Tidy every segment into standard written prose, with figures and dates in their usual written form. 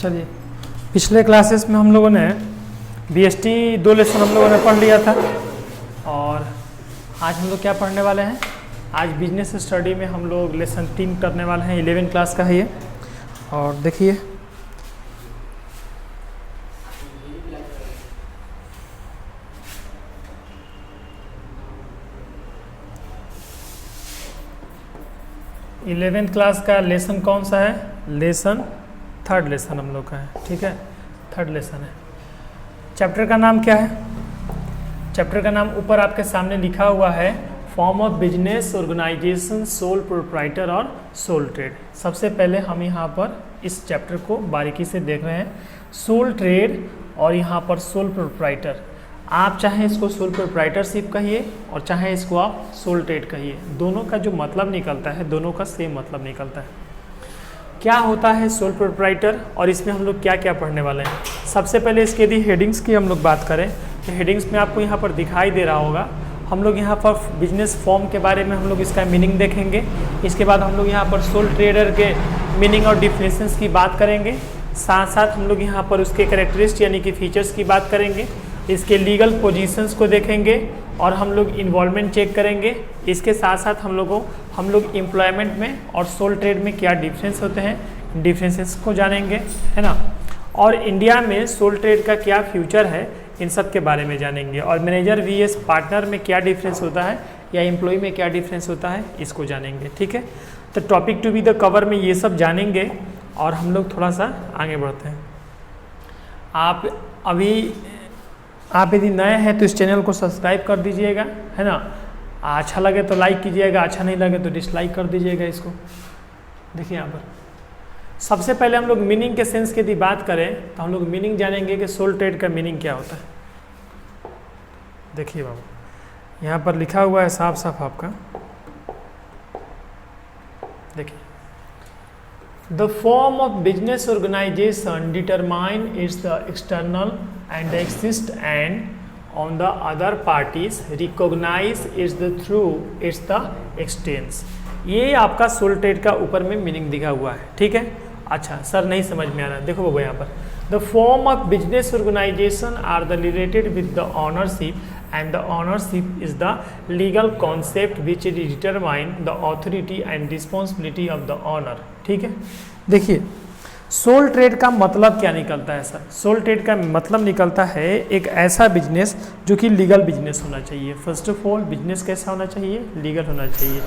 चलिए, पिछले क्लासेस में हम लोगों ने बीएसटी 2 लेसन हम लोगों ने पढ़ लिया था और आज हम लोग क्या पढ़ने वाले हैं। आज बिजनेस स्टडी में हम लोग लेसन 3 करने वाले हैं। 11 क्लास का है ये। और देखिए इलेवेंथ क्लास का लेसन कौन सा है? लेसन 3rd लेसन हम लोग का है। ठीक है, 3rd लेसन है। चैप्टर का नाम क्या है? चैप्टर का नाम ऊपर आपके सामने लिखा हुआ है, form of business, organization, sole proprietor और सोल ट्रेड। सबसे पहले हम यहाँ पर इस चैप्टर को बारीकी से देख रहे हैं। सोल ट्रेड और यहाँ पर सोल प्रोप्राइटर, आप चाहे इसको सोल प्रोप्राइटरशिप कहिए और चाहे इसको आप सोल ट्रेड कहिए, दोनों का जो मतलब निकलता है, दोनों का सेम मतलब निकलता है। क्या होता है सोल प्रोप्राइटर और इसमें हम लोग क्या क्या पढ़ने वाले हैं? सबसे पहले इसके यदि हेडिंग्स की हम लोग बात करें तो हेडिंग्स में आपको यहाँ पर दिखाई दे रहा होगा। हम लोग यहाँ पर बिजनेस फॉर्म के बारे में हम लोग इसका मीनिंग देखेंगे। इसके बाद हम लोग यहाँ पर सोल ट्रेडर के मीनिंग और डिफिनेशंस की बात करेंगे। साथ साथ हम लोग यहाँ पर उसके कैरेक्टरिस्टिक यानी कि फीचर्स की बात करेंगे। इसके लीगल पोजीशंस को देखेंगे और हम लोग इन्वॉल्वमेंट चेक करेंगे। इसके साथ साथ हम लोग एम्प्लॉयमेंट में और सोल ट्रेड में क्या डिफरेंस होते हैं, डिफरेंसेस को जानेंगे, है ना। और इंडिया में सोल ट्रेड का क्या फ्यूचर है, इन सब के बारे में जानेंगे। और मैनेजर वीएस पार्टनर में क्या डिफरेंस होता है या एम्प्लॉय में क्या डिफरेंस होता है, इसको जानेंगे। ठीक है, तो topic to be the cover में ये सब जानेंगे और हम लोग थोड़ा सा आगे बढ़ते हैं। आप यदि नए हैं तो इस चैनल को सब्सक्राइब कर दीजिएगा, है ना। अच्छा लगे तो लाइक कीजिएगा, अच्छा नहीं लगे तो डिसलाइक कर दीजिएगा इसको। देखिए यहाँ पर सबसे पहले हम लोग मीनिंग के सेंस की यदि बात करें तो हम लोग मीनिंग जानेंगे कि सोल ट्रेड का मीनिंग क्या होता है। देखिए बाबू, यहाँ पर लिखा हुआ है साफ साफ आपका, देखिए, The form of business organization determine its the external and the exist and on the other parties recognize its the through its the extents। ये आपका सोल ट्रेड का ऊपर में मीनिंग दिखा हुआ है। ठीक है, अच्छा सर नहीं समझ में आ रहा, देखो बाबू यहाँ पर the form of business organization are the related with the ownership and the ownership is the legal concept which determine the authority and responsibility of the owner। ठीक है, देखिए सोल ट्रेड का मतलब क्या निकलता है सर? सोल ट्रेड का मतलब निकलता है एक ऐसा बिजनेस जो कि लीगल बिजनेस होना चाहिए। फर्स्ट ऑफ ऑल बिजनेस कैसा होना चाहिए? लीगल होना चाहिए।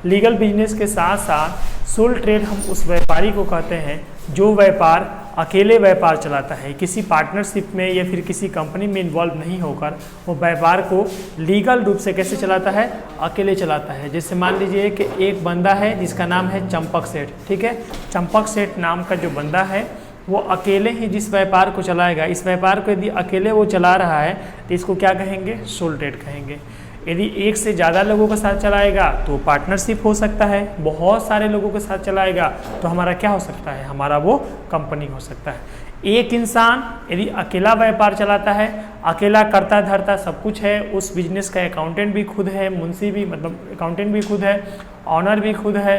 लीगल बिजनेस के साथ साथ सोल ट्रेड हम उस व्यापारी को कहते हैं जो व्यापार अकेले व्यापार चलाता है, किसी पार्टनरशिप में या फिर किसी कंपनी में इन्वॉल्व नहीं होकर वो व्यापार को लीगल रूप से कैसे चलाता है? अकेले चलाता है। जैसे मान लीजिए कि एक बंदा है जिसका नाम है चंपक सेठ। ठीक है, चंपक सेठ नाम का जो बंदा है वो अकेले ही जिस व्यापार को चलाएगा, इस व्यापार को यदि अकेले वो चला रहा है तो इसको क्या कहेंगे? सोल ट्रेड कहेंगे। यदि एक से ज़्यादा लोगों के साथ चलाएगा तो पार्टनरशिप हो सकता है, बहुत सारे लोगों के साथ चलाएगा तो हमारा क्या हो सकता है? हमारा वो कंपनी हो सकता है। एक इंसान यदि अकेला व्यापार चलाता है, अकेला करता धरता सब कुछ है, उस बिजनेस का अकाउंटेंट भी खुद है, मुंशी भी मतलब अकाउंटेंट भी खुद है, ऑनर भी खुद है,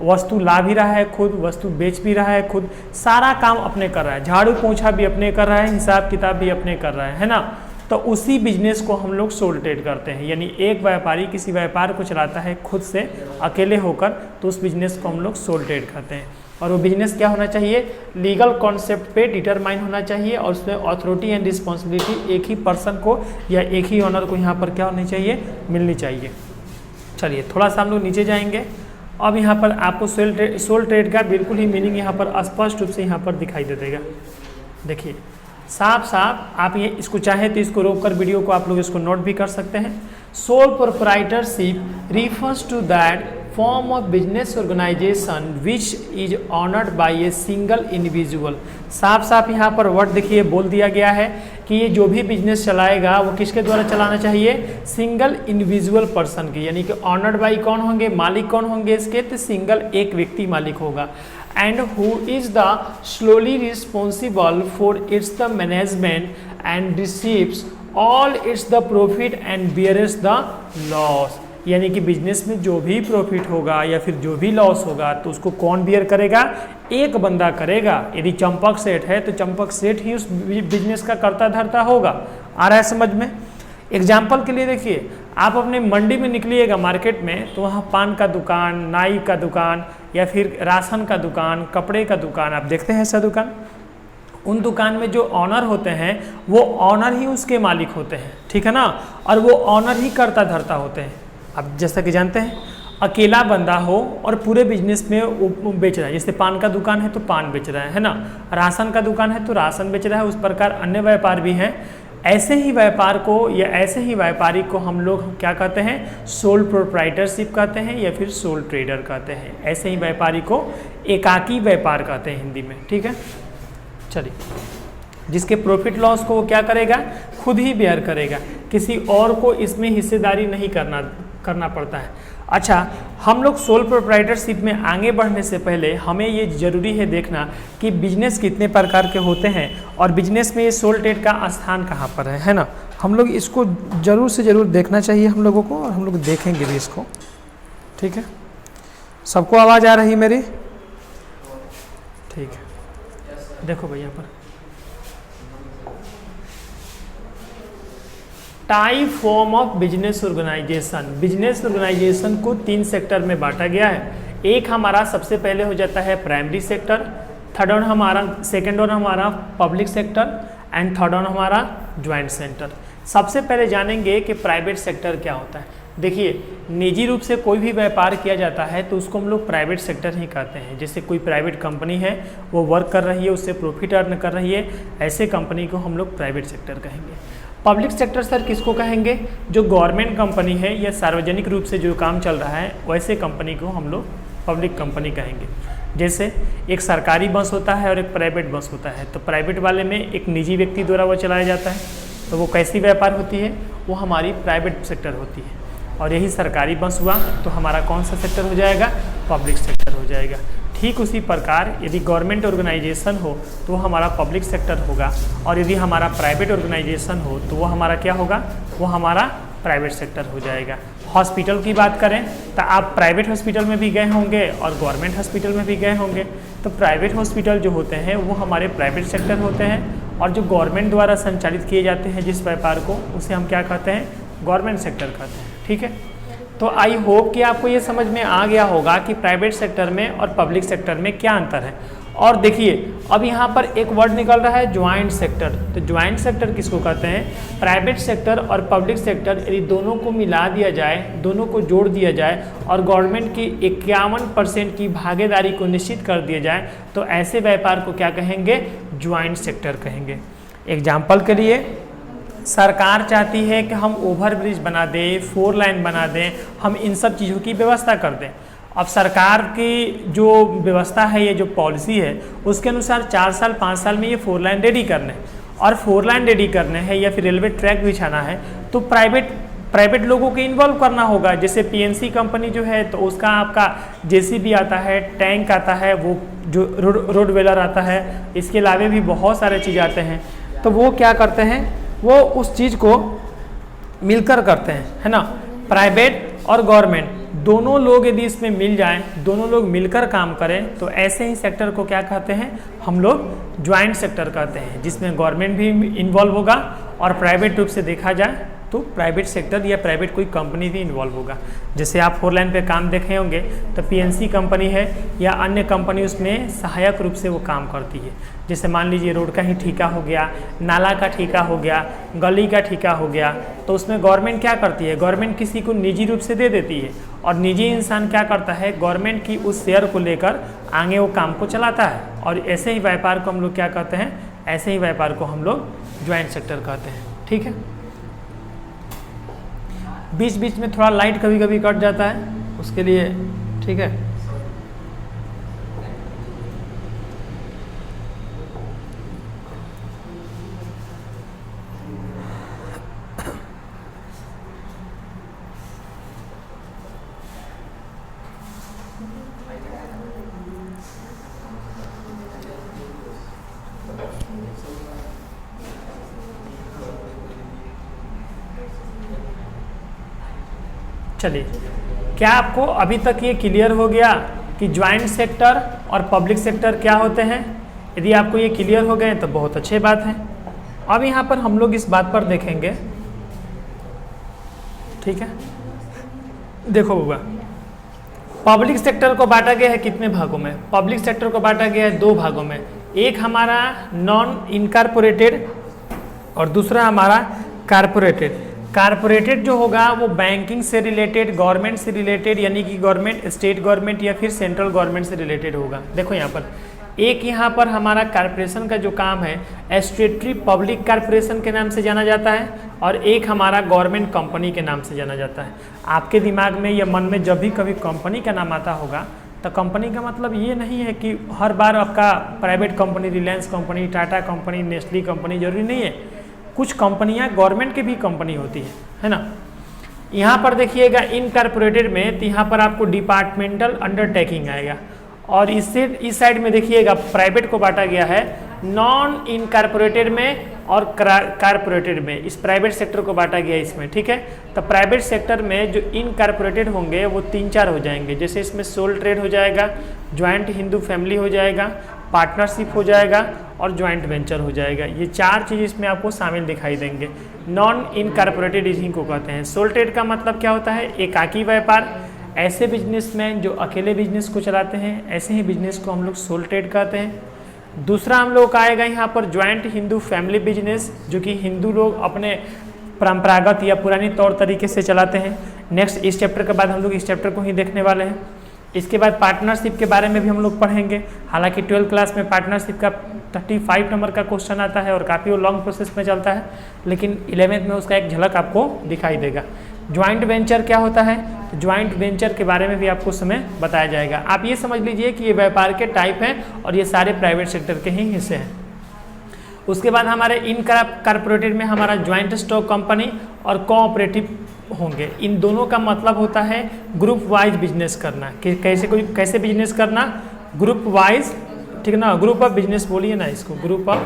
वस्तु ला भी रहा है खुद, वस्तु बेच भी रहा है खुद, सारा काम अपने कर रहा है, झाड़ू पोछा भी अपने कर रहा है, हिसाब किताब भी अपने कर रहा है ना। तो उसी बिजनेस को हम लोग सोल ट्रेड करते हैं। यानी एक व्यापारी किसी व्यापार को चलाता है खुद से अकेले होकर, तो उस बिजनेस को हम लोग सोल ट्रेड करते हैं। और वो बिजनेस क्या होना चाहिए? लीगल कॉन्सेप्ट पे डिटरमाइन होना चाहिए और उसमें अथॉरिटी एंड रिस्पॉन्सिबिलिटी एक ही पर्सन को या एक ही ऑनर को यहाँ पर क्या होनी चाहिए? मिलनी चाहिए। चलिए थोड़ा सा हम लोग नीचे जाएंगे। अब यहाँ पर आपको सोल ट्रेड का बिल्कुल ही मीनिंग यहाँ पर स्पष्ट रूप से यहाँ पर दिखाई दे देगा। देखिए साफ साफ, आप ये इसको चाहें तो इसको रोककर वीडियो को आप लोग इसको नोट भी कर सकते हैं। Sole proprietorship refers to that form of business organization which is owned by a single individual. साफ साफ यहाँ पर वर्ड देखिए बोल दिया गया है कि ये जो भी बिजनेस चलाएगा वो किसके द्वारा चलाना चाहिए? सिंगल इंडिविजुअल पर्सन के, यानी कि ऑनर्ड बाई कौन होंगे? मालिक कौन होंगे इसके? तो सिंगल एक व्यक्ति मालिक होगा। and who is the solely responsible for its the management and receives all its the profit and bears the loss। यानी कि बिजनेस में जो भी प्रॉफिट होगा या फिर जो भी लॉस होगा तो उसको कौन बियर करेगा, एक बंदा करेगा। यदि चंपक सेठ है तो चंपक सेठ ही उस बिजनेस का कर्ता धर्ता होगा। आ रहा है समझ में? एग्जाम्पल के लिए देखिए, आप अपने मंडी में निकलिएगा मार्केट में तो वहाँ पान का दुकान, नाई का दुकान या फिर राशन का दुकान, कपड़े का दुकान आप देखते हैं ऐसा दुकान। उन दुकान में जो ऑनर होते हैं वो ऑनर ही उसके मालिक होते हैं, ठीक है ना, और वो ऑनर ही कर्ता धर्ता होते हैं। अब जैसा कि जानते हैं अकेला बंदा हो और पूरे बिजनेस में वो बेच रहा है, जैसे पान का दुकान है तो पान बेच रहा है ना, राशन का दुकान है तो राशन बेच रहा है, उस प्रकार अन्य व्यापार भी हैं। ऐसे ही व्यापार को या ऐसे ही व्यापारी को हम लोग क्या कहते हैं, सोल प्रोप्राइटरशिप कहते हैं या फिर सोल ट्रेडर कहते हैं। ऐसे ही व्यापारी को एकाकी व्यापार कहते हैं हिंदी में, ठीक है। चलिए, जिसके प्रॉफिट लॉस को वो क्या करेगा, खुद ही बेयर करेगा, किसी और को इसमें हिस्सेदारी नहीं करना पड़ता है। अच्छा, हम लोग सोल प्रोप्राइटरशिप में आगे बढ़ने से पहले हमें ये ज़रूरी है देखना कि बिजनेस कितने प्रकार के होते हैं और बिजनेस में ये सोल ट्रेड का स्थान कहाँ पर है ना। हम लोग इसको ज़रूर से ज़रूर देखना चाहिए हम लोगों को, और हम लोग देखेंगे भी इसको, ठीक है। सबको आवाज़ आ रही है मेरी? ठीक है, देखो भाई यहाँ पर type form of business organization. Business organization को 3 सेक्टर में बांटा गया है। एक हमारा सबसे पहले हो जाता है प्राइमरी सेक्टर, सेकेंड वन हमारा public sector and third one हमारा ज्वाइंट सेक्टर। सबसे पहले जानेंगे कि प्राइवेट सेक्टर क्या होता है। देखिए, निजी रूप से कोई भी व्यापार किया जाता है तो उसको हम लोग प्राइवेट सेक्टर ही कहते हैं। जैसे कोई प्राइवेट कंपनी है, वो वर्क कर रही है, उससे प्रॉफिट अर्न कर रही है, ऐसे कंपनी को हम लोग प्राइवेट सेक्टर कहेंगे। पब्लिक सेक्टर सर किसको कहेंगे, जो गवर्नमेंट कंपनी है या सार्वजनिक रूप से जो काम चल रहा है वैसे कंपनी को हम लोग पब्लिक कंपनी कहेंगे। जैसे एक सरकारी बस होता है और एक प्राइवेट बस होता है, तो प्राइवेट वाले में एक निजी व्यक्ति द्वारा वो चलाया जाता है, तो वो कैसी व्यापार होती है, वो हमारी प्राइवेट सेक्टर होती है। और यही सरकारी बस हुआ तो हमारा कौन सा सेक्टर हो जाएगा, पब्लिक सेक्टर हो जाएगा। ठीक उसी प्रकार यदि गवर्नमेंट ऑर्गेनाइजेशन हो तो वो हमारा पब्लिक सेक्टर होगा, और यदि हमारा प्राइवेट ऑर्गेनाइजेशन हो तो वो हमारा क्या होगा, वो हमारा प्राइवेट सेक्टर हो जाएगा। हॉस्पिटल की बात करें तो आप प्राइवेट हॉस्पिटल में भी गए होंगे और गवर्नमेंट हॉस्पिटल में भी गए होंगे। तो प्राइवेट हॉस्पिटल जो होते हैं वो हमारे प्राइवेट सेक्टर होते हैं, और जो गवर्नमेंट द्वारा संचालित किए जाते हैं जिस व्यापार को, उसे हम क्या कहते हैं, गवर्नमेंट सेक्टर कहते हैं, ठीक है। तो आई होप कि आपको ये समझ में आ गया होगा कि प्राइवेट सेक्टर में और पब्लिक सेक्टर में क्या अंतर है। और देखिए, अब यहाँ पर एक वर्ड निकल रहा है ज्वाइंट सेक्टर। तो ज्वाइंट सेक्टर किसको कहते हैं, प्राइवेट सेक्टर और पब्लिक सेक्टर यदि दोनों को मिला दिया जाए, दोनों को जोड़ दिया जाए और गवर्नमेंट की 51% की भागीदारी को निश्चित कर दिया जाए तो ऐसे व्यापार को क्या कहेंगे, ज्वाइंट सेक्टर कहेंगे। एग्जाम्पल के लिए, सरकार चाहती है कि हम ओवरब्रिज बना दें, 4 लाइन बना दें, हम इन सब चीज़ों की व्यवस्था कर दें। अब सरकार की जो व्यवस्था है, ये जो पॉलिसी है, उसके अनुसार 4 साल 5 साल में ये 4 लाइन रेडी करने, और 4 लाइन रेडी करने हैं या फिर रेलवे ट्रैक बिछाना है तो प्राइवेट लोगों को इन्वॉल्व करना होगा। जैसे पीएनसी कंपनी जो है तो उसका आपका जेसीबी आता है, टैंक आता है, वो जो रोड वेलर आता है, इसके अलावा भी बहुत सारे चीज़ आते हैं। तो वो क्या करते हैं, वो उस चीज़ को मिलकर करते हैं, है ना। प्राइवेट और गवर्नमेंट दोनों लोग यदि इसमें मिल जाएं, दोनों लोग मिलकर काम करें तो ऐसे ही सेक्टर को क्या कहते हैं, हम लोग ज्वाइंट सेक्टर कहते हैं, जिसमें गवर्नमेंट भी इन्वॉल्व होगा और प्राइवेट रूप से देखा जाए तो प्राइवेट सेक्टर या प्राइवेट कोई कंपनी भी इन्वॉल्व होगा। जैसे आप 4 लाइन पे काम देखे होंगे तो पीएनसी कंपनी है या अन्य कंपनी उसमें सहायक रूप से वो काम करती है। जैसे मान लीजिए रोड का ही ठेका हो गया, नाला का ठेका हो गया, गली का ठेका हो गया, तो उसमें गवर्नमेंट क्या करती है, गवर्नमेंट किसी को निजी रूप से दे देती है और निजी इंसान क्या करता है, गवर्नमेंट की उस शेयर को लेकर आगे वो काम को चलाता है। और ऐसे ही व्यापार को हम लोग क्या कहते हैं, ऐसे ही व्यापार को हम लोग ज्वाइंट सेक्टर कहते हैं, ठीक है। बीच बीच में थोड़ा लाइट कभी कभी कट जाता है, उसके लिए ठीक है। चलिए, क्या आपको अभी तक ये क्लियर हो गया कि ज्वाइंट सेक्टर और पब्लिक सेक्टर क्या होते हैं? यदि आपको ये क्लियर हो गए तो बहुत अच्छी बात है। अब यहाँ पर हम लोग इस बात पर देखेंगे, ठीक है। देखो बाबा, पब्लिक सेक्टर को बांटा गया है कितने भागों में? पब्लिक सेक्टर को बांटा गया है 2 भागों में। एक हमारा नॉन इनकॉर्पोरेटेड और दूसरा हमारा कारपोरेटेड। कारपोरेटेड जो होगा वो बैंकिंग से रिलेटेड, गवर्नमेंट से रिलेटेड, यानी कि गवर्नमेंट, स्टेट गवर्नमेंट या फिर सेंट्रल गवर्नमेंट से रिलेटेड होगा। देखो यहाँ पर एक, यहाँ पर हमारा कारपोरेशन का जो काम है स्टेटरी पब्लिक कारपोरेशन के नाम से जाना जाता है, और एक हमारा गवर्नमेंट कंपनी के नाम से जाना जाता है। आपके दिमाग में या मन में जब भी कभी कंपनी का नाम आता होगा तो कंपनी का मतलब ये नहीं है कि हर बार आपका private company, Reliance company, Tata company, Nestle company, जरूरी नहीं है। कुछ कंपनियां गवर्नमेंट की भी कंपनी होती है ना। यहाँ पर देखिएगा इनकॉर्पोरेटेड में, तो यहाँ पर आपको डिपार्टमेंटल अंडरटेकिंग आएगा, और इससे इस साइड में देखिएगा प्राइवेट को बांटा गया है नॉन इनकॉर्पोरेटेड में और कारपोरेटेड में। इस प्राइवेट सेक्टर को बांटा गया है इसमें, ठीक है। तो प्राइवेट सेक्टर में जो इनकॉर्पोरेटेड होंगे वो 3-4 हो जाएंगे, जैसे इसमें सोल ट्रेड हो जाएगा, ज्वाइंट हिंदू फैमिली हो जाएगा, पार्टनरशिप हो जाएगा और ज्वाइंट वेंचर हो जाएगा। ये 4 चीज़ इसमें आपको शामिल दिखाई देंगे। नॉन इनकॉर्पोरेटेड इन्हीं को कहते हैं। सोल ट्रेड का मतलब क्या होता है? एकाकी व्यापार। ऐसे बिजनेसमैन जो अकेले बिजनेस को चलाते हैं, ऐसे ही बिजनेस को हम लोग सोल ट्रेड कहते हैं। दूसरा हम लोग का आएगा यहाँ पर ज्वाइंट हिंदू फैमिली बिजनेस, जो कि हिंदू लोग अपने परंपरागत या पुरानी तौर तरीके से चलाते हैं। नेक्स्ट, इस चैप्टर के बाद हम लोग इस चैप्टर को ही देखने वाले हैं। इसके बाद पार्टनरशिप के बारे में भी हम लोग पढ़ेंगे। हालांकि 12th क्लास में पार्टनरशिप का 35 नंबर का क्वेश्चन आता है और काफ़ी वो लॉन्ग प्रोसेस में चलता है, लेकिन 11th में उसका एक झलक आपको दिखाई देगा। ज्वाइंट वेंचर क्या होता है? तो ज्वाइंट वेंचर के बारे में भी आपको समय बताया जाएगा। आप ये समझ लीजिए कि ये व्यापार के टाइप हैं और ये सारे प्राइवेट सेक्टर के ही हिस्से हैं। उसके बाद हमारे इनकॉर्पोरेटेड में हमारा ज्वाइंट स्टॉक कंपनी और कोऑपरेटिव होंगे। इन दोनों का मतलब होता है ग्रुप वाइज बिजनेस करना। कि कैसे बिजनेस करना? ग्रुप वाइज, ठीक है ना। ग्रुप ऑफ बिजनेस बोलिए ना इसको, ग्रुप ऑफ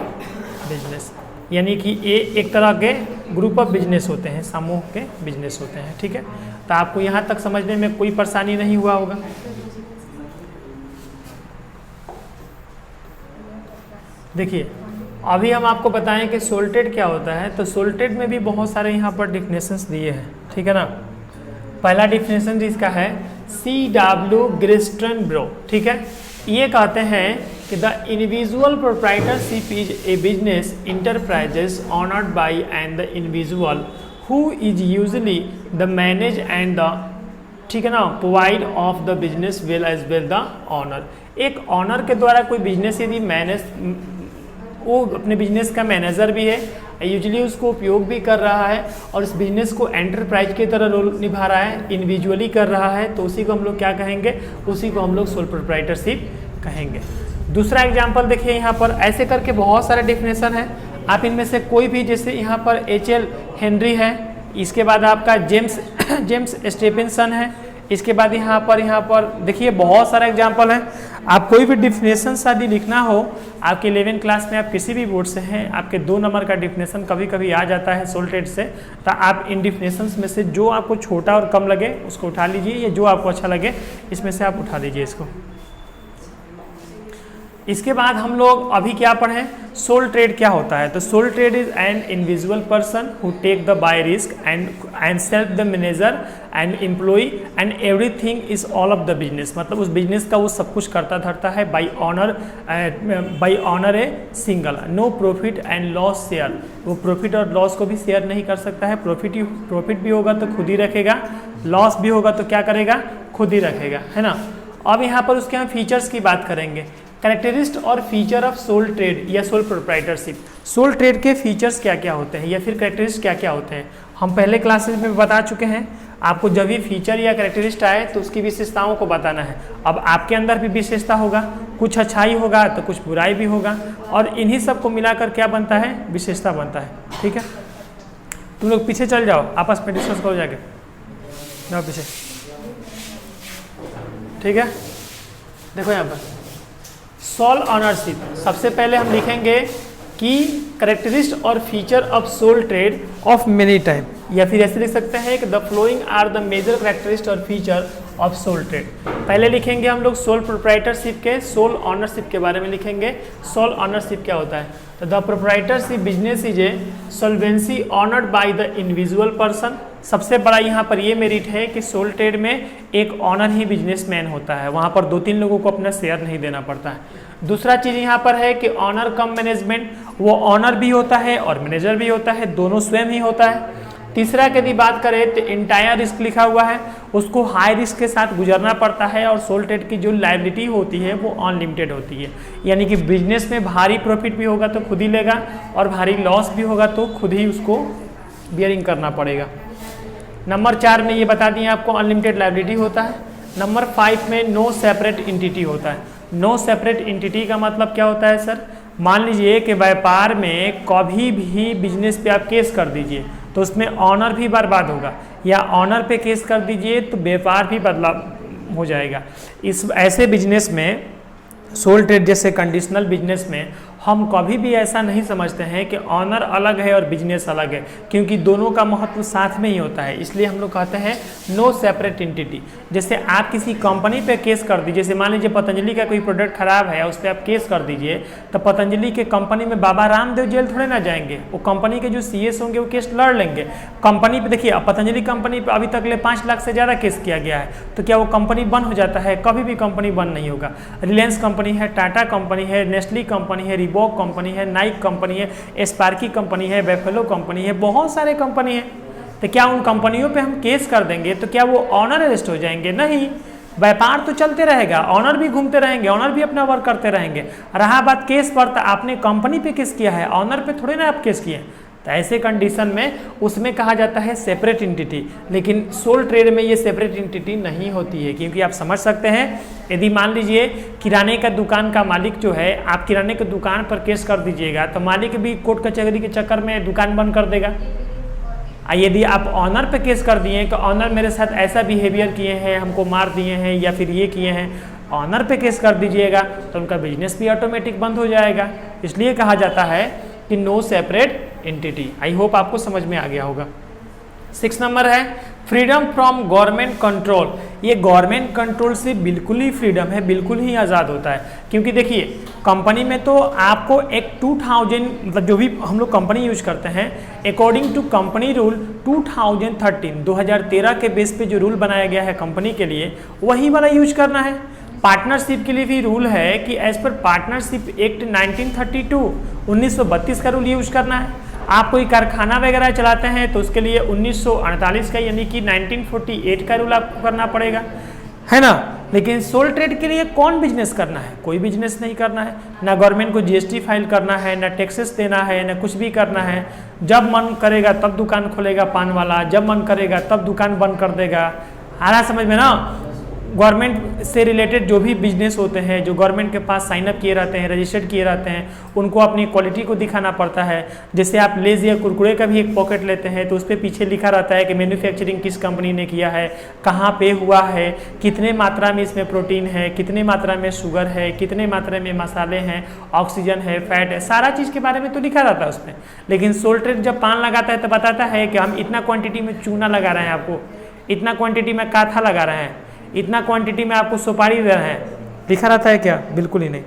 बिजनेस, यानी कि ये एक तरह के ग्रुप ऑफ बिजनेस होते हैं, समूह के बिजनेस होते हैं, ठीक है। तो आपको यहाँ तक समझने में कोई परेशानी नहीं हुआ होगा। देखिए, अभी हम आपको बताएं कि सोल ट्रेड क्या होता है। तो सोल ट्रेड में भी बहुत सारे यहाँ पर डिफिनेशंस दिए हैं, ठीक है ना। पहला डिफिनेशन इसका है C.W. Greensteinbro, ठीक है। ये कहते हैं कि the individual proprietorship is a business enterprises owned by and the individual who is usually the manage and the, ठीक है ना, provide of the business well as well the owner. एक ऑनर के द्वारा कोई बिजनेस यदि मैनेज, वो अपने बिजनेस का मैनेजर भी है, यूजुअली उसको उपयोग भी कर रहा है और इस बिजनेस को एंटरप्राइज की तरह रोल निभा रहा है, इंडिविजुअली कर रहा है, तो उसी को हम लोग क्या कहेंगे? उसी को हम लोग सोल प्रोप्राइटरशिप कहेंगे। दूसरा एग्जांपल देखिए, यहाँ पर ऐसे करके बहुत सारे डेफिनेशन है। आप इनमें से कोई भी, जैसे यहाँ पर H.L. हेनरी है, इसके बाद आपका जेम्स स्टेफेंसन है, इसके बाद यहाँ पर देखिए बहुत सारा एग्जाम्पल है। आप कोई भी डिफिनेशन यदि लिखना हो, आपके 11th क्लास में आप किसी भी बोर्ड से हैं, आपके 2 नंबर का डिफिनेशन कभी कभी आ जाता है सोल ट्रेड से, तो आप इन डिफिनेशंस में से जो आपको छोटा और कम लगे उसको उठा लीजिए, या जो आपको अच्छा लगे इसमें से आप उठा लीजिए इसको। इसके बाद हम लोग अभी क्या पढ़ें? सोल ट्रेड क्या होता है? तो sole trade is an individual person who take the buy risk and self the manager and employ and everything is all of the business. मतलब उस बिजनेस का वो सब कुछ करता धरता है by owner a single, no profit and loss share. वो प्रॉफिट और लॉस को भी शेयर नहीं कर सकता है। प्रॉफिट भी होगा तो खुद ही रखेगा, लॉस भी होगा तो क्या करेगा? खुद ही रखेगा, है ना। अब यहाँ पर उसके हम फीचर्स की बात करेंगे। कैरेक्टरिस्ट और फीचर ऑफ सोल ट्रेड या सोल प्रोप्राइटरशिप। सोल ट्रेड के फीचर्स क्या क्या होते हैं या फिर कैरेक्टरिस्ट क्या क्या होते हैं, हम पहले क्लासेस में बता चुके हैं। आपको जब भी फीचर या कैरेक्टरिस्ट आए तो उसकी विशेषताओं को बताना है। अब आपके अंदर भी विशेषता होगा, कुछ अच्छाई होगा तो कुछ बुराई भी होगा, और इन्हीं सब को मिलाकर क्या बनता है? विशेषता बनता है, ठीक है। तुम लोग पीछे चल जाओ, आपस में डिस्कस करो जाके, जाओ पीछे, ठीक है। देखो यहाँ पर सोल ऑनरशिप, सबसे पहले हम लिखेंगे की करेक्टरिस्ट और feature of sole trade of many type, या फिर ऐसे लिख सकते हैं कि the following are the major characteristic और फीचर ऑफ सोल ट्रेड। पहले लिखेंगे हम लोग सोल प्रोप्राइटरशिप के, सोल ऑनरशिप के बारे में लिखेंगे। सोल ऑनरशिप क्या होता है? तो the proprietorship business is a solvency owned by the individual person. सबसे बड़ा यहाँ पर ये मेरिट है कि सोल ट्रेड में एक ऑनर ही बिजनेसमैन होता है, वहाँ पर 2-3 लोगों को अपना शेयर नहीं देना पड़ता है। दूसरा चीज़ यहाँ पर है कि ऑनर कम मैनेजमेंट, वो ऑनर भी होता है और मैनेजर भी होता है, दोनों स्वयं ही होता है। तीसरा यदि बात करें तो इंटायर रिस्क लिखा हुआ है, उसको हाई रिस्क के साथ गुजरना पड़ता है और सोल ट्रेड की जो लायबिलिटी होती है वो अनलिमिटेड होती है, यानी कि बिजनेस में भारी प्रॉफिट भी होगा तो खुद ही लेगा और भारी लॉस भी होगा तो खुद ही उसको बियरिंग करना पड़ेगा। नंबर 4 में ये बता दिए आपको अनलिमिटेड लायबिलिटी होता है। नंबर 5 में नो सेपरेट एंटिटी होता है। नो सेपरेट एंटिटी का मतलब क्या होता है सर? मान लीजिए कि व्यापार में कभी भी बिजनेस पे आप केस कर दीजिए तो उसमें ऑनर भी बर्बाद होगा, या ऑनर पे केस कर दीजिए तो व्यापार भी बदलाव हो जाएगा। इस ऐसे बिजनेस में, सोल ट्रेड जैसे कंडीशनल बिजनेस में, हम कभी भी ऐसा नहीं समझते हैं कि ऑनर अलग है और बिजनेस अलग है, क्योंकि दोनों का महत्व साथ में ही होता है। इसलिए हम लोग कहते हैं नो सेपरेट एंटिटी। जैसे आप किसी कंपनी पे केस कर दीजिए, जैसे मान लीजिए पतंजलि का कोई प्रोडक्ट खराब है, उस पर आप केस कर दीजिए, तो पतंजलि के कंपनी में बाबा रामदेव जेल थोड़े ना जाएंगे, वो कंपनी के जो CS होंगे वो केस लड़ लेंगे। कंपनी पे देखिए, पतंजलि कंपनी पे अभी तक ले 5 लाख से ज़्यादा केस किया गया है, तो क्या वो कंपनी बंद हो जाता है? कभी भी कंपनी बंद नहीं होगा। रिलायंस कंपनी है, टाटा कंपनी है, नेस्ली कंपनी है, रिबॉक कंपनी है, नाइक कंपनी है, स्पार्की कंपनी है, बेफेलो कंपनी है, बहुत सारे कंपनी है। तो क्या उन कंपनियों पे हम केस कर देंगे तो क्या वो ऑनर अरेस्ट हो जाएंगे? नहीं, व्यापार तो चलते रहेगा, ऑनर भी घूमते रहेंगे, ऑनर भी अपना वर्क करते रहेंगे। रहा बात केस पर, तो आपने कंपनी पे केस किया है, ऑनर पे थोड़े ना आप केस किए। तो ऐसे कंडीशन में उसमें कहा जाता है सेपरेट एंटिटी, लेकिन सोल ट्रेड में ये सेपरेट एंटिटी नहीं होती है, क्योंकि आप समझ सकते हैं, यदि मान लीजिए किराने का दुकान का मालिक जो है, आप किराने की दुकान पर केस कर दीजिएगा तो मालिक भी कोर्ट कचहरी के चक्कर में दुकान बंद कर देगा। यदि आप ऑनर पे केस कर दिए कि ऑनर मेरे साथ ऐसा बिहेवियर किए हैं, हमको मार दिए हैं या फिर ये किए हैं, ऑनर पे केस कर दीजिएगा तो उनका बिजनेस भी ऑटोमेटिक बंद हो जाएगा। इसलिए कहा जाता है कि no separate entity. I hope आपको समझ में आ गया होगा। 6 नंबर है फ्रीडम फ्रॉम गवर्नमेंट कंट्रोल। ये गवर्नमेंट कंट्रोल से बिल्कुल ही फ्रीडम है, बिल्कुल ही आज़ाद होता है। क्योंकि देखिए, कंपनी में तो आपको एक 2000, मतलब जो भी हम लोग कंपनी यूज करते हैं, अकॉर्डिंग टू कंपनी रूल 2013 के बेस पे जो रूल बनाया गया है कंपनी के लिए, वही वाला यूज करना है। पार्टनरशिप के लिए भी रूल है कि एज पर पार्टनरशिप एक्ट 1932 का रूल यूज करना है। आप कोई कारखाना वगैरह चलाते हैं तो उसके लिए 1948 का, यानी कि 1948 का रूल आपको करना पड़ेगा, है ना। लेकिन सोल ट्रेड के लिए कौन बिजनेस करना है? कोई बिजनेस नहीं करना है, ना गवर्नमेंट को GST फाइल करना है, ना टैक्सेस देना है, ना कुछ भी करना है। जब मन करेगा तब दुकान खोलेगा पान वाला, जब मन करेगा तब दुकान बंद कर देगा। आ रहा समझ में ना? गवर्नमेंट से रिलेटेड जो भी बिजनेस होते हैं, जो गवर्नमेंट के पास साइन अप किए रहते हैं, रजिस्टर्ड किए रहते हैं, उनको अपनी क्वालिटी को दिखाना पड़ता है। जैसे आप लेज या कुरकुरे का भी एक पॉकेट लेते हैं तो उस पर पीछे लिखा रहता है कि मैन्युफैक्चरिंग किस कंपनी ने किया है, कहाँ पे हुआ है, कितने मात्रा में इसमें प्रोटीन है, कितने मात्रा में शुगर है, कितने मात्रा में मसाले हैं, ऑक्सीजन है, फैट है, सारा चीज़ के बारे में तो लिखा रहता है उसमें। लेकिन सोल ट्रेड जब पान लगाता है तो बताता है कि हम इतना क्वान्टिटी में चूना लगा रहे हैं, आपको इतना क्वान्टिटी में काथा लगा रहे हैं, इतना क्वांटिटी में आपको सुपारी दे रहे हैं। लिखा रहता है क्या? बिल्कुल ही नहीं।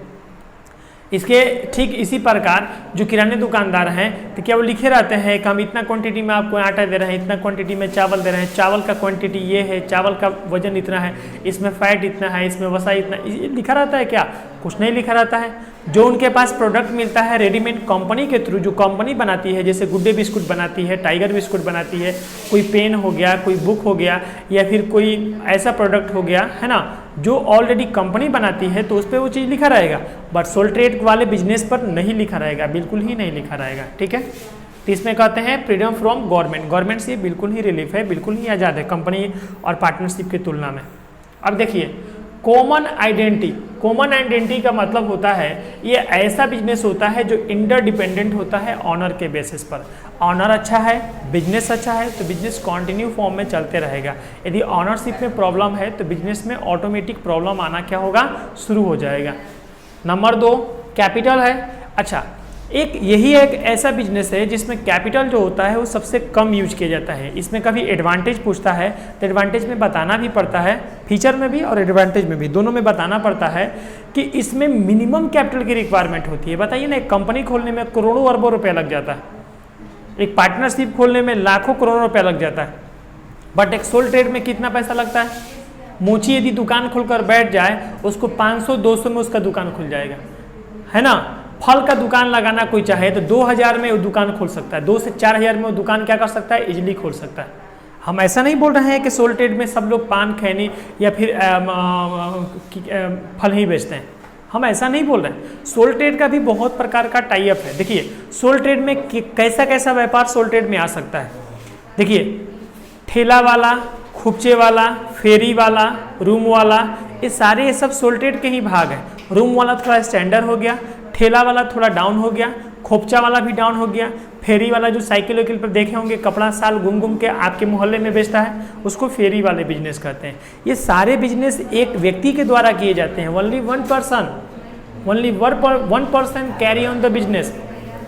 इसके ठीक इसी प्रकार जो किराने दुकानदार हैं तो क्या वो लिखे रहते हैं कि हम इतना क्वांटिटी में आपको आटा दे रहे हैं, इतना क्वांटिटी में चावल दे रहे हैं, चावल का क्वांटिटी ये है, चावल का वजन इतना है, इसमें फैट इतना है, इसमें वसा इतना, लिखा रहता है क्या? कुछ नहीं लिखा रहता है। जो उनके पास प्रोडक्ट मिलता है रेडीमेड कंपनी के थ्रू, जो कंपनी बनाती है, जैसे गुड डे बिस्कुट बनाती है, टाइगर बिस्कुट बनाती है, कोई पेन हो गया, कोई बुक हो गया, या फिर कोई ऐसा प्रोडक्ट हो गया, है ना, जो ऑलरेडी कंपनी बनाती है, तो उस पर वो चीज़ लिखा रहेगा। बट सोल ट्रेड वाले बिजनेस पर नहीं लिखा रहेगा, बिल्कुल ही नहीं लिखा रहेगा। ठीक है, तो इसमें कहते हैं फ्रीडम फ्रॉम गवर्नमेंट। गवर्नमेंट से बिल्कुल ही रिलीफ है, बिल्कुल ही आज़ाद है कंपनी और पार्टनरशिप की तुलना में। अब देखिए, कॉमन आइडेंटिटी। कॉमन आइडेंटिटी का मतलब होता है ये ऐसा बिजनेस होता है जो इंटरडिपेंडेंट होता है ऑनर के बेसिस पर। ऑनर अच्छा है, बिजनेस अच्छा है, तो बिजनेस कंटिन्यू फॉर्म में चलते रहेगा। यदि ऑनरशिप में प्रॉब्लम है तो बिजनेस में ऑटोमेटिक प्रॉब्लम आना क्या होगा? शुरू हो जाएगा। नंबर 2 कैपिटल है। अच्छा, एक यही एक ऐसा बिजनेस है जिसमें कैपिटल जो होता है वो सबसे कम यूज किया जाता है। इसमें कभी एडवांटेज पूछता है तो एडवांटेज में बताना भी पड़ता है, फीचर में भी और एडवांटेज में भी, दोनों में बताना पड़ता है कि इसमें मिनिमम कैपिटल की रिक्वायरमेंट होती है। बताइए ना, एक कंपनी खोलने में करोड़ों अरबों रुपया लग जाता है, एक पार्टनरशिप खोलने में लाखों करोड़ों रुपया लग जाता है, बट एक सोल ट्रेड में कितना पैसा लगता है? मोची यदि दुकान खोलकर बैठ जाए उसको 500-200 में उसका दुकान खुल जाएगा, है ना। फल का दुकान लगाना कोई चाहे तो 2000 में वो दुकान खोल सकता है, 2 से 4000 में वो दुकान क्या कर सकता है? इजीली खोल सकता है। हम ऐसा नहीं बोल रहे हैं कि सोल ट्रेड में सब लोग पान खैनी या फिर फल ही बेचते हैं, हम ऐसा नहीं बोल रहे हैं। सोल ट्रेड का भी बहुत प्रकार का टाई अप है। देखिए सोल ट्रेड में कैसा कैसा व्यापार सोल ट्रेड में आ सकता है। देखिए ठेला वाला, खुपचे वाला, फेरी वाला, रूम वाला, ये सब सोल ट्रेड के ही भाग हैं। रूम वाला थोड़ा स्टैंडर्ड हो गया, ठेला वाला थोड़ा डाउन हो गया, खोपचा वाला भी डाउन हो गया, फेरी वाला जो साइकिल वाइकिल पर देखे होंगे कपड़ा साल घूम घूम के आपके मोहल्ले में बेचता है, उसको फेरी वाले बिजनेस कहते हैं। ये सारे बिजनेस एक व्यक्ति के द्वारा किए जाते हैं। Only one person carry on the business,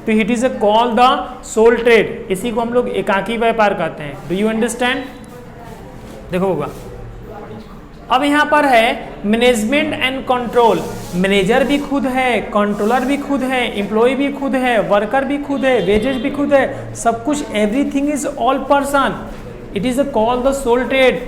तो it is called the sole trade. इसी को हम लोग एकाकी व्यापार कहते हैं। Do you understand? देखो होगा, अब यहाँ पर है मैनेजमेंट एंड कंट्रोल। मैनेजर भी खुद है, कंट्रोलर भी खुद है, एम्प्लॉय भी खुद है, वर्कर भी खुद है, वेजेज भी खुद है, सब कुछ, everything is all person. It is called the sole trade.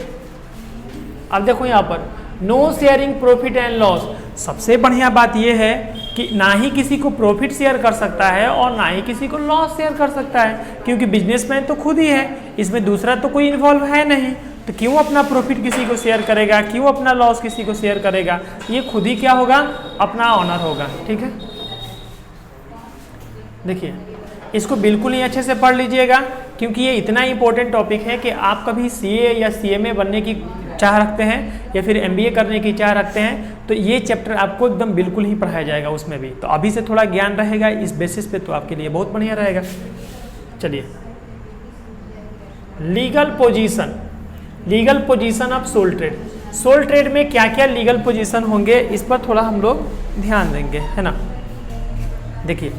अब देखो यहाँ पर no sharing profit and loss. सबसे बढ़िया बात यह है कि ना ही किसी को प्रॉफिट शेयर कर सकता है और ना ही किसी को लॉस शेयर कर सकता है, क्योंकि बिजनेसमैन तो खुद ही है, इसमें दूसरा तो कोई इन्वॉल्व है नहीं। तो क्यों अपना प्रॉफिट किसी को शेयर करेगा, क्यों अपना लॉस किसी को शेयर करेगा? ये खुद ही क्या होगा? अपना ऑनर होगा। ठीक है, देखिए इसको बिल्कुल ही अच्छे से पढ़ लीजिएगा, क्योंकि ये इतना इंपॉर्टेंट टॉपिक है कि आप कभी सीए या सीएमए बनने की चाह रखते हैं या फिर एमबीए करने की चाह रखते हैं तो ये चैप्टर आपको एकदम बिल्कुल ही पढ़ाया जाएगा उसमें भी। तो अभी से थोड़ा ज्ञान रहेगा इस बेसिस पे, तो आपके लिए बहुत बढ़िया रहेगा। चलिए, legal position of sole trade. Sole trade में क्या क्या लीगल पोजीशन होंगे इस पर थोड़ा हम लोग ध्यान देंगे, है ना। देखिए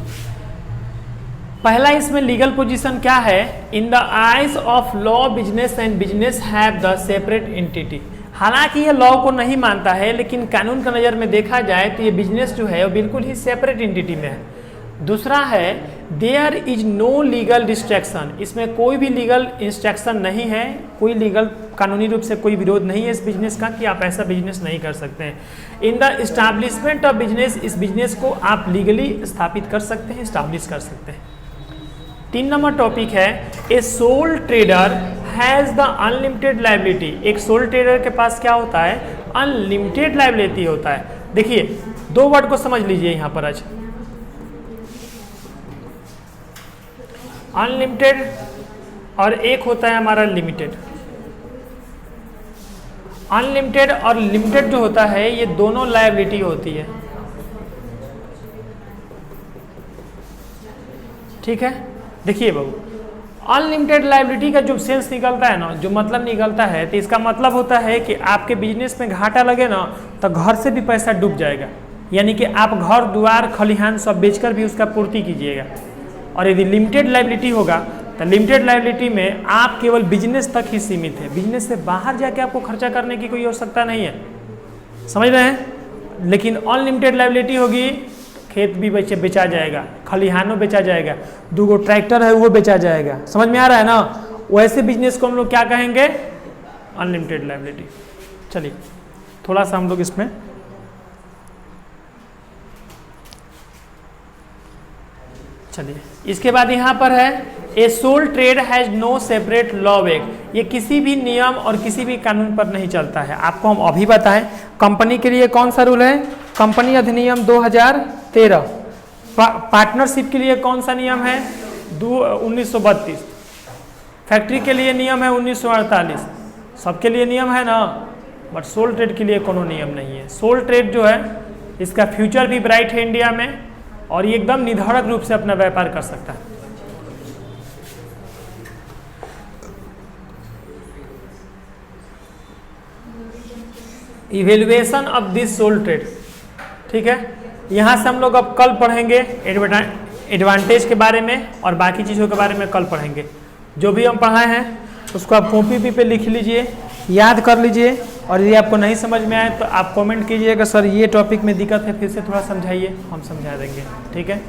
पहला इसमें लीगल पोजीशन क्या है? In the eyes of law business and business have the separate entity. हालांकि ये लॉ को नहीं मानता है, लेकिन कानून का नज़र में देखा जाए तो ये बिजनेस जो है वो बिल्कुल ही सेपरेट एंटिटी में है। दूसरा है there is no legal distraction. इसमें कोई भी लीगल इंस्ट्रक्शन नहीं है, कोई लीगल कानूनी रूप से कोई विरोध नहीं है इस बिजनेस का कि आप ऐसा बिजनेस नहीं कर सकते हैं। In the establishment of business, इस बिजनेस को आप लीगली स्थापित कर सकते हैं, इस्टेब्लिश कर सकते हैं। 3 नंबर टॉपिक है a soul trader has the unlimited liability. एक सोल ट्रेडर के पास क्या होता है? अनलिमिटेड लायबिलिटी होता है। देखिए 2 वर्ड को समझ लीजिए यहाँ पर आज, अनलिमिटेड और एक होता है हमारा लिमिटेड। अनलिमिटेड और लिमिटेड जो होता है ये दोनों लायबिलिटी होती है। ठीक है, देखिए बाबू, अनलिमिटेड लायबिलिटी का जो सेंस निकलता है ना, जो मतलब निकलता है, तो इसका मतलब होता है कि आपके बिजनेस में घाटा लगे ना तो घर से भी पैसा डूब जाएगा, यानी कि आप घर द्वार खलिहान सब बेचकर भी उसका पूर्ति कीजिएगा। और यदि लिमिटेड लायबिलिटी होगा तो लिमिटेड लायबिलिटी में आप केवल बिजनेस तक ही सीमित है, बिजनेस से बाहर जाके आपको खर्चा करने की कोई आवश्यकता नहीं है, समझ रहे हैं। लेकिन अनलिमिटेड लायबिलिटी होगी, खेत भी बेचा जाएगा, खलिहानों बेचा जाएगा, 2 ट्रैक्टर है वो बेचा जाएगा, समझ में आ रहा है ना। वैसे बिजनेस को हम लोग क्या कहेंगे? Unlimited liability. चलिए थोड़ा सा हम लोग इसमें चलिए, इसके बाद यहाँ पर है a sole trade has no separate law vague. ये किसी भी नियम और किसी भी कानून पर नहीं चलता है। आपको हम अभी बताएं कंपनी के लिए कौन सा रूल है? कंपनी अधिनियम 2013। पार्टनरशिप के लिए कौन सा नियम है? 1932। फैक्ट्री के लिए नियम है 1948। सबके लिए नियम है ना, बट सोल ट्रेड के लिए कोनो नियम नहीं है। सोल ट्रेड जो है इसका फ्यूचर भी ब्राइट है इंडिया में, और ये एकदम निर्धारक रूप से अपना व्यापार कर सकता है। Evaluation of this sole trade, ठीक है। यहां से हम लोग अब कल पढ़ेंगे एडवांटेज के बारे में और बाकी चीज़ों के बारे में कल पढ़ेंगे। जो भी हम पढ़ाए हैं उसको आप कॉपी पे लिख लीजिए, याद कर लीजिए, और यदि आपको नहीं समझ में आए तो आप कमेंट कीजिएगा सर ये टॉपिक में दिक्कत है, फिर से थोड़ा समझाइए, हम समझा देंगे। ठीक है।